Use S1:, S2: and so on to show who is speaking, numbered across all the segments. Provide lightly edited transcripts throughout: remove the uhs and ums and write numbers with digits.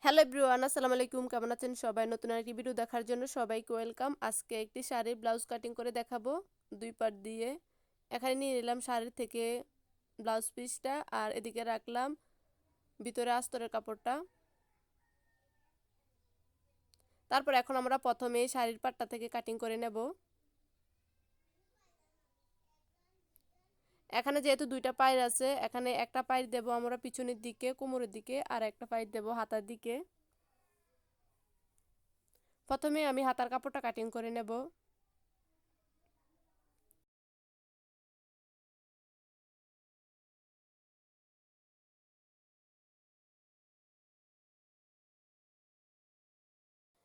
S1: Hello everyone, আসসালামু আলাইকুম। কেমন আছেন সবাই? নতুন আরেকটি ভিডিও দেখার জন্য সবাইকে ওয়েলকাম। আজকে একটি শাড়ির ব্লাউজ কাটিং করে দেখাবো দুই পাট দিয়ে। এখানে নিয়ে নিলাম শাড়ি থেকে ব্লাউজ পিসটা, আর এদিকে রাখলাম ভিতরে আস্তরের কাপড়টা। তারপর এখন আমরা প্রথমে শাড়ির পাটটা থেকে কাটিং করে নেব। এখানে যেহেতু দুইটা পায়ের আছে, এখানে একটা পায়ের দেব আমরা পিছনের দিকে কোমরের দিকে, আর একটা পায়ের দেব হাতার দিকে। প্রথমে আমি হাতার কাপড়টা কাটিং করে নেব।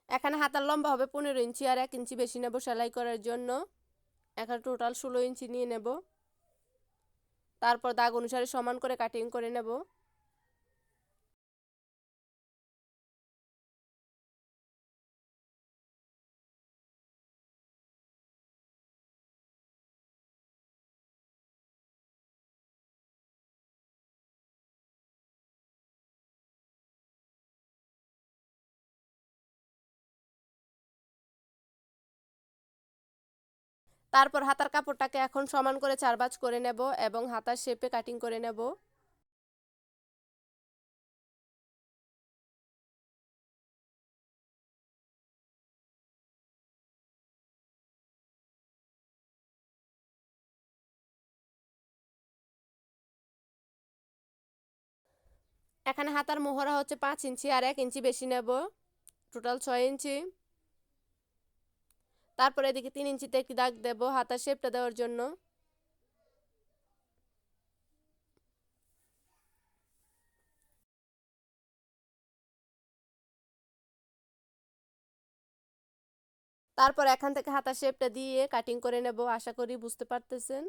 S1: এখানে হাতার লম্বা হবে 15 ইঞ্চি, আর 1 ইঞ্চি বেশি নেব সেলাই করার জন্য। এখানে টোটাল 16 ইঞ্চি নিয়ে নেব। তারপর দাগ অনুসারে সমান করে কাটিং করে নেব। তারপর হাতার কাপড়টাকে এখন সমান করে 4 ভাঁজ করে নেব এবং হাতার শেপে কাটিং করে নেব। এখানে হাতার মোহরা হচ্ছে 5 ইঞ্চি, আর 1 ইঞ্চি বেশি নেব, টোটাল 6 ইঞ্চি। তারপর এদিকে 3 ইঞ্চিতে একটি দাগ দেব হাতার শেপটা দেওয়ার জন্য। তারপর এখান থেকে হাতার শেপটা দিয়ে কাটিং করে নেব। আশা করি বুঝতে পারতেছেন।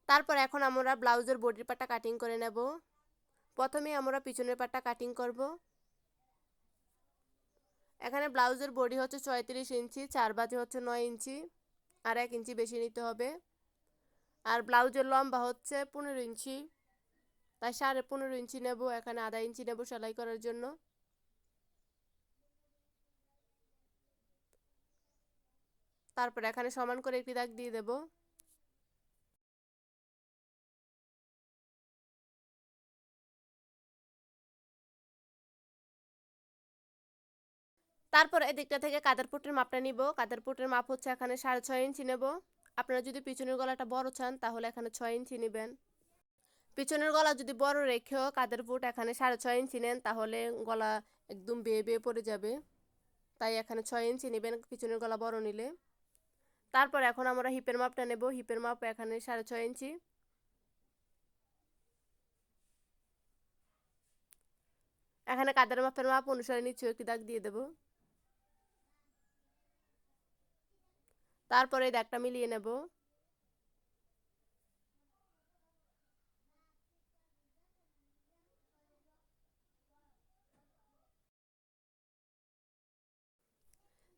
S1: তারপর এখন আমরা ব্লাউজের বডির পাটটা কাটিং করে নেব। প্রথমে আমরা পিছনের পাটটা কাটিং করব। এখানে ব্লাউজের বডি হচ্ছে 34 ইঞ্চি, 4 ভাঁজে হচ্ছে 9 ইঞ্চি, আর 1 ইঞ্চি বেশি নিতে হবে। আর ব্লাউজের লম্বা হচ্ছে 15 ইঞ্চি, তাই 15.5 ইঞ্চি নেব। এখানে আধা ইঞ্চি নেব সেলাই করার জন্য। তারপর এখানে সমান করে একটি দাগ দিয়ে দেব। তারপর এদিকটা থেকে কাঁধের পট্টির মাপটা নিব। কাঁধের পট্টির মাপ হচ্ছে এখানে 6.5 ইঞ্চি নেব। আপনারা যদি পিছনের গলাটা বড় চান তাহলে এখানে 6 ইঞ্চি নেবেন। পিছনের গলা যদি বড় রেখেও কাঁধের ফুট এখানে 6.5 ইঞ্চি নেন তাহলে গলা একদম বেয়ে বেয়ে পড়ে যাবে, তাই এখানে 6 ইঞ্চি নেবেন পিছনের গলা বড় নিলে। তারপর এখন আমরা হিপের মাপটা নেব। হিপের মাপ এখানে 6.5 ইঞ্চি। এখানে কাঁধের মাপের মাপ অনুসারে নিচে একটি দাগ দিয়ে দেব। তারপরে এই দাগটা মিলিয়ে নেব।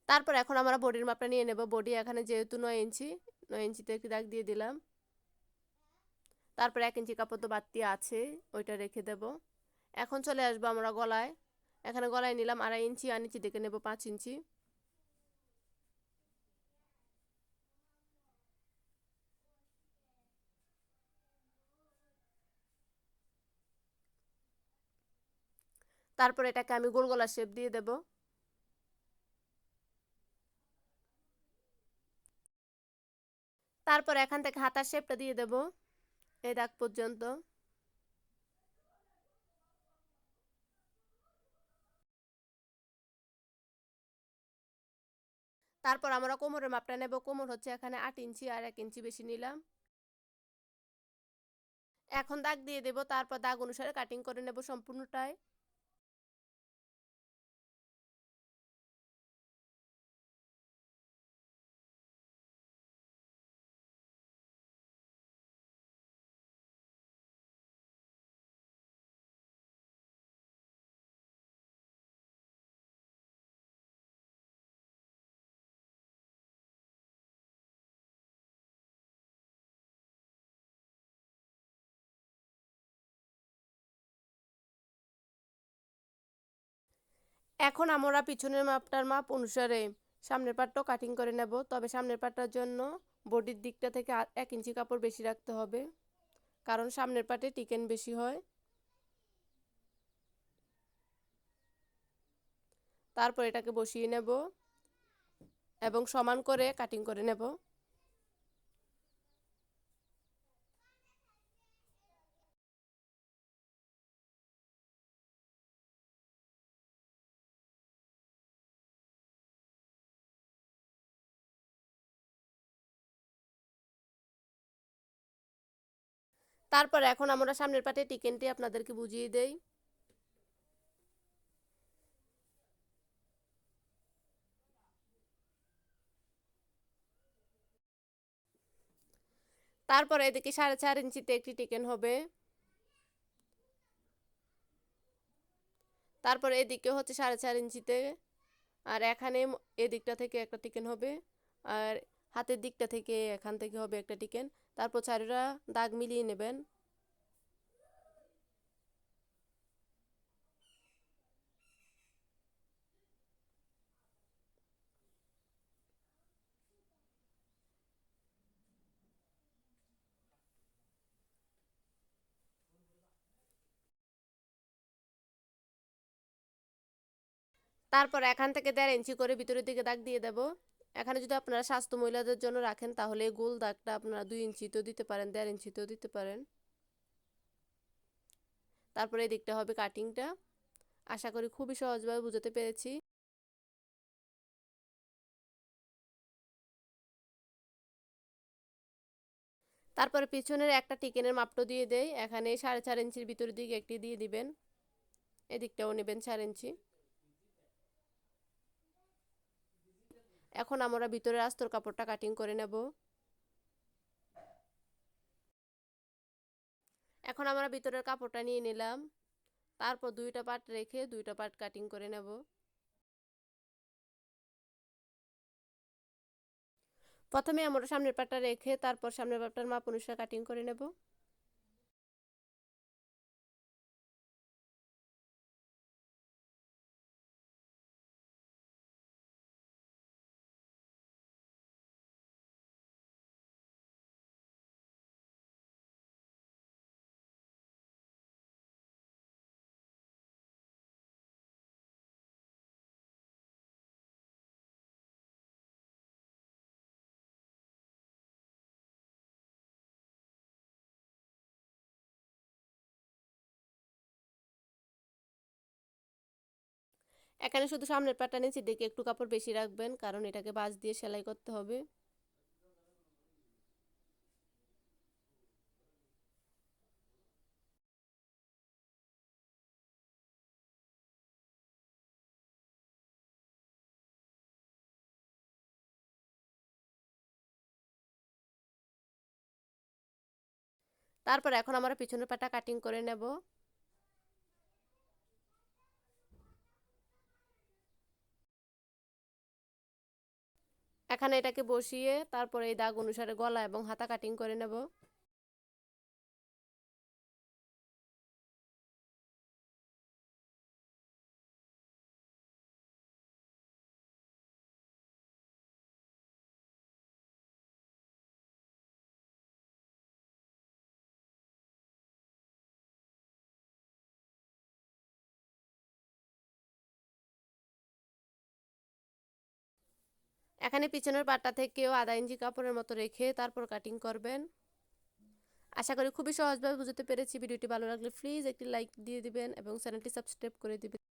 S1: তারপর এখন আমরা বডির মাপটা নিয়ে নেব। বডি এখানে যেহেতু 9 ইঞ্চি, 9 ইঞ্চিতে একটি দাগ দিয়ে দিলাম। তারপর 1 ইঞ্চি কাপড় তো বাড়তি আছে, ওইটা রেখে দেব। এখন চলে আসবো আমরা গলায়। এখানে গলায় নিলাম 2.5 ইঞ্চি, আর নিচে থেকে নেব 5 ইঞ্চি। তারপর এটাকে আমি গোল গলার শেপ দিয়ে দেব। তারপর এখান থেকে হাতার শেপটা দিয়ে দেব এই দাগ পর্যন্ত। তারপর আমরা কোমরের মাপটা নেব। কোমর হচ্ছে এখানে 8 ইঞ্চি, আর 1 ইঞ্চি বেশি নিলাম। এখন দাগ দিয়ে দেব, তারপর দাগ অনুসারে কাটিং করে নেব সম্পূর্ণটাই। এখন আমরা পিছনের মাপটার মাপ অনুসারে সামনের পাটটাও কাটিং করে নেব। তবে সামনের পাটটার জন্য বডির দিকটা থেকে 1 ইঞ্চি কাপড় বেশি রাখতে হবে, কারণ সামনের পাটে টিকেন বেশি হয়। তারপর এটাকে বসিয়ে নেব এবং সমান করে কাটিং করে নেব। তারপর এখন আমরা সামনের পাটে টিকেনটি আপনাদেরকে বুঝিয়ে দেই। তারপর এদিকে 4.5 ইঞ্চিতে একটি টিকেন হবে। তারপর এদিকে হচ্ছে 4.5 ইঞ্চিতে, আর এখানে এদিকটা থেকে একটা টিকেন হবে, আর হাতের দিকটা থেকে এখান থেকে হবে একটা টিকেন। তারপর চারিটা দাগ মিলিয়ে নেবেন। তারপর এখান থেকে 1.5 ইঞ্চি করে ভিতরের দিকে দাগ দিয়ে দেব। এখানে যদি আপনারা স্বাস্থ্য মহিলাদের জন্য রাখেন তাহলে গোল দাগটা আপনারা 2 ইঞ্চিতেও দিতে পারেন, 1.5 ইঞ্চিতেও দিতে পারেন। তারপরে এই দিকটা হবে কাটিংটা। আশা করি খুবই সহজভাবে বুঝাতে পেরেছি। তারপরে পিছনের একটা টিকেনের মাপটা দিয়ে দেই। এখানে 4.5 ইঞ্চির ভিতরের দিকে একটি দিয়ে দিবেন, এদিকটাও নেবেন 4 ইঞ্চি। এখন আমরা ভিতরের আস্তর কাপড়টা কাটিং করে নেব। এখন আমরা ভিতরের কাপড়টা নিয়ে নিলাম, তারপর দুইটা পার্ট রেখে দুইটা পার্ট কাটিং করে নেব। প্রথমে আমরা সামনের পার্টটা রেখে তারপর সামনের পার্টটার মাপ অনুসারে কাটিং করে নেব। এখানে শুধু সামনের পাটটা নিচের দিকে একটু কাপড় বেশি রাখবেন, কারণ এটাকে বাঁশ দিয়ে সেলাই করতে হবে। তারপর এখন আমরা পিছনের পাটটা কাটিং করে নেব। এখানে এটাকে বসিয়ে তারপরে এই দাগ অনুসারে গলা এবং হাতা কাটিং করে নেব। এখানে পিছনের পাটটা থেকেও 1/2 ইঞ্চি কাপড়ের মতো রেখে তারপর কাটিং করবেন। আশা করি খুবই সহজভাবে বুঝতে পেরেছি। ভিডিওটি ভালো লাগলে প্লিজ একটি লাইক দিয়ে দিবেন এবং চ্যানেলটি সাবস্ক্রাইব করে দিবেন।